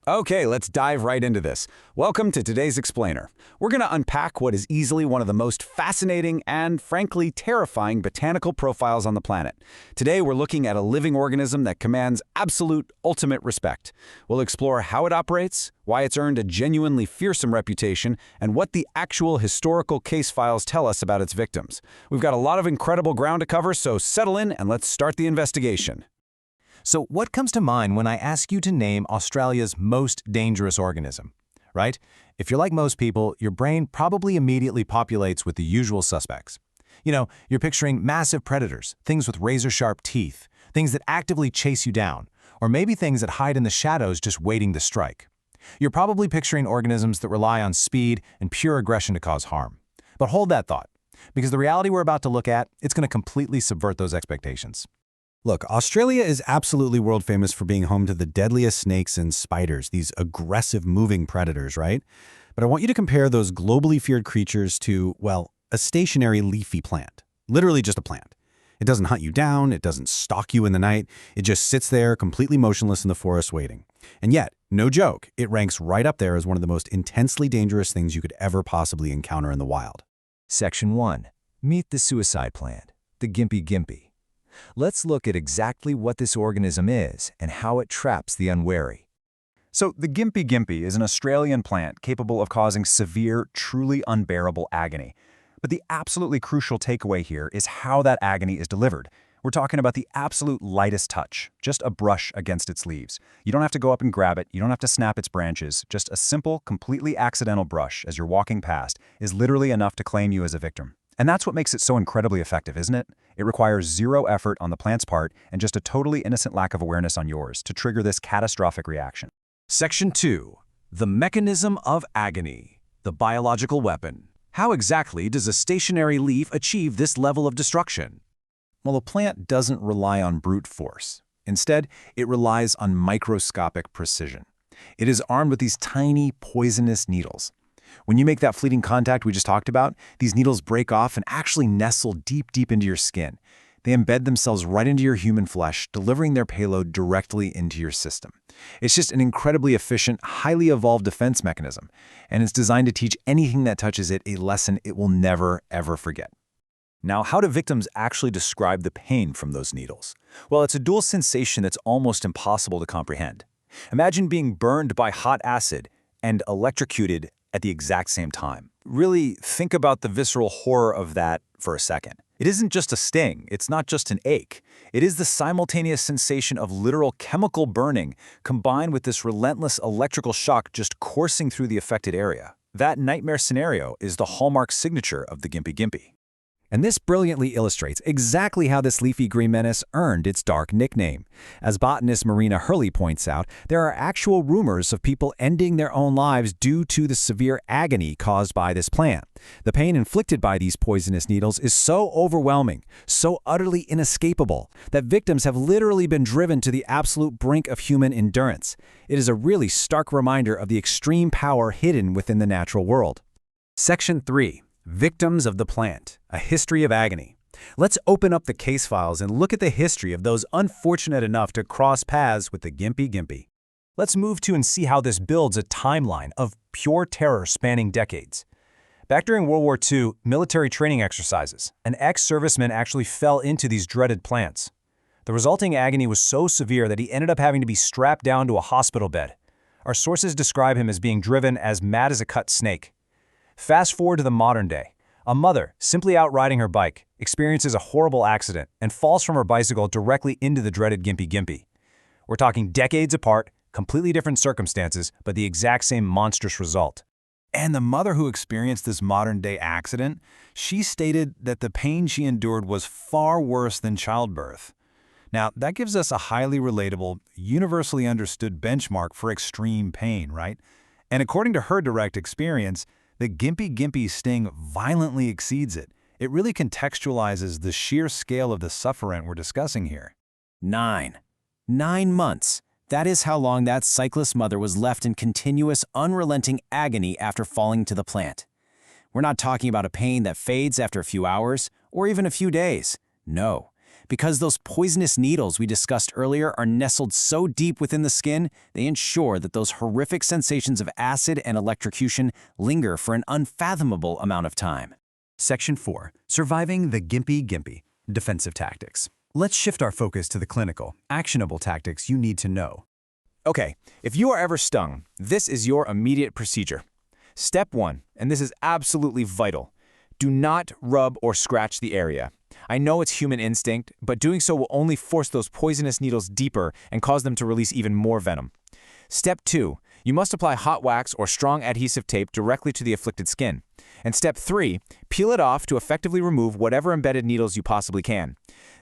Okay, let's dive right into this. Welcome to today's Explainer. We're going to unpack what is easily one of the most fascinating and, frankly, terrifying botanical profiles on the planet. Today, we're looking at a living organism that commands absolute, ultimate respect. We'll explore how it operates, why it's earned a genuinely fearsome reputation, and what the actual historical case files tell us about its victims. We've got a lot of incredible ground to cover, so settle in and let's start the investigation. So what comes to mind when I ask you to name Australia's most dangerous organism, right? If you're like most people, your brain probably immediately populates with the usual suspects. You know, you're picturing massive predators, things with razor-sharp teeth, things that actively chase you down, or maybe things that hide in the shadows just waiting to strike. You're probably picturing organisms that rely on speed and pure aggression to cause harm. But hold that thought, because the reality we're about to look at, it's going to completely subvert those expectations. Look, Australia is absolutely world famous for being home to the deadliest snakes and spiders, these aggressive moving predators, right? But I want you to compare those globally feared creatures to, well, a stationary leafy plant. Literally just a plant. It doesn't hunt you down, it doesn't stalk you in the night, it just sits there completely motionless in the forest waiting. And yet, no joke, it ranks right up there as one of the most intensely dangerous things you could ever possibly encounter in the wild. Section 1. Meet the suicide plant, the Gympie-Gympie. Let's look at exactly what this organism is and how it traps the unwary. So the Gympie-Gympie is an Australian plant capable of causing severe, truly unbearable agony. But the absolutely crucial takeaway here is how that agony is delivered. We're talking about the absolute lightest touch, just a brush against its leaves. You don't have to go up and grab it, you don't have to snap its branches, just a simple, completely accidental brush as you're walking past is literally enough to claim you as a victim. And that's what makes it so incredibly effective, isn't it? It requires zero effort on the plant's part and just a totally innocent lack of awareness on yours to trigger this catastrophic reaction. Section 2. The mechanism of agony, the biological weapon. How exactly does a stationary leaf achieve this level of destruction? Well, a plant doesn't rely on brute force. Instead, it relies on microscopic precision. It is armed with these tiny, poisonous needles. When you make that fleeting contact we just talked about, these needles break off and actually nestle deep, deep into your skin. They embed themselves right into your human flesh, delivering their payload directly into your system. It's just an incredibly efficient, highly evolved defense mechanism, and it's designed to teach anything that touches it a lesson it will never, ever forget. Now, how do victims actually describe the pain from those needles? Well, it's a dual sensation that's almost impossible to comprehend. Imagine being burned by hot acid and electrocuted at the exact same time. Really think about the visceral horror of that for a second. It isn't just a sting, it's not just an ache. It is the simultaneous sensation of literal chemical burning combined with this relentless electrical shock just coursing through the affected area. That nightmare scenario is the hallmark signature of the Gympie-Gympie. And this brilliantly illustrates exactly how this leafy green menace earned its dark nickname. As botanist Marina Hurley points out, there are actual rumors of people ending their own lives due to the severe agony caused by this plant. The pain inflicted by these poisonous needles is so overwhelming, so utterly inescapable, that victims have literally been driven to the absolute brink of human endurance. It is a really stark reminder of the extreme power hidden within the natural world. Section 3. Victims of the plant, a history of agony. Let's open up the case files and look at the history of those unfortunate enough to cross paths with the Gympie-Gympie. Let's move to and see how this builds a timeline of pure terror spanning decades. Back during World War II, military training exercises, an ex-serviceman actually fell into these dreaded plants. The resulting agony was so severe that he ended up having to be strapped down to a hospital bed. Our sources describe him as being driven as mad as a cut snake. Fast forward to the modern day. A mother, simply out riding her bike, experiences a horrible accident and falls from her bicycle directly into the dreaded Gympie-Gympie. We're talking decades apart, completely different circumstances, but the exact same monstrous result. And the mother who experienced this modern-day accident, she stated that the pain she endured was far worse than childbirth. Now, that gives us a highly relatable, universally understood benchmark for extreme pain, right? And according to her direct experience, the Gympie-Gympie sting violently exceeds it. It really contextualizes the sheer scale of the sufferant we're discussing here. 9 months. That is how long that cyclist mother was left in continuous, unrelenting agony after falling to the plant. We're not talking about a pain that fades after a few hours or even a few days. No. Because those poisonous needles we discussed earlier are nestled so deep within the skin, they ensure that those horrific sensations of acid and electrocution linger for an unfathomable amount of time. Section 4. Surviving the Gympie-Gympie. Defensive tactics. Let's shift our focus to the clinical, actionable tactics you need to know. Okay, if you are ever stung, this is your immediate procedure. Step 1, and this is absolutely vital. Do not rub or scratch the area. I know it's human instinct, but doing so will only force those poisonous needles deeper and cause them to release even more venom. Step 2, you must apply hot wax or strong adhesive tape directly to the afflicted skin. And step 3, peel it off to effectively remove whatever embedded needles you possibly can.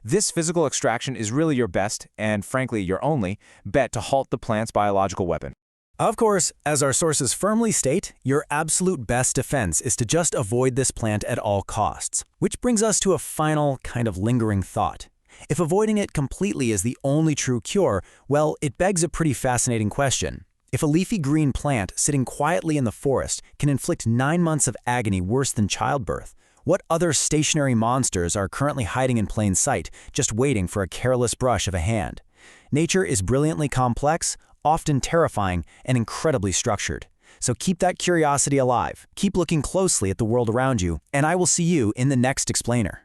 This physical extraction is really your best, and frankly your only, bet to halt the plant's biological weapon. Of course, as our sources firmly state, your absolute best defense is to just avoid this plant at all costs. Which brings us to a final, kind of lingering thought. If avoiding it completely is the only true cure, well, it begs a pretty fascinating question. If a leafy green plant sitting quietly in the forest can inflict 9 months of agony worse than childbirth, what other stationary monsters are currently hiding in plain sight, just waiting for a careless brush of a hand? Nature is brilliantly complex, often terrifying, and incredibly structured. So keep that curiosity alive, keep looking closely at the world around you, and I will see you in the next explainer.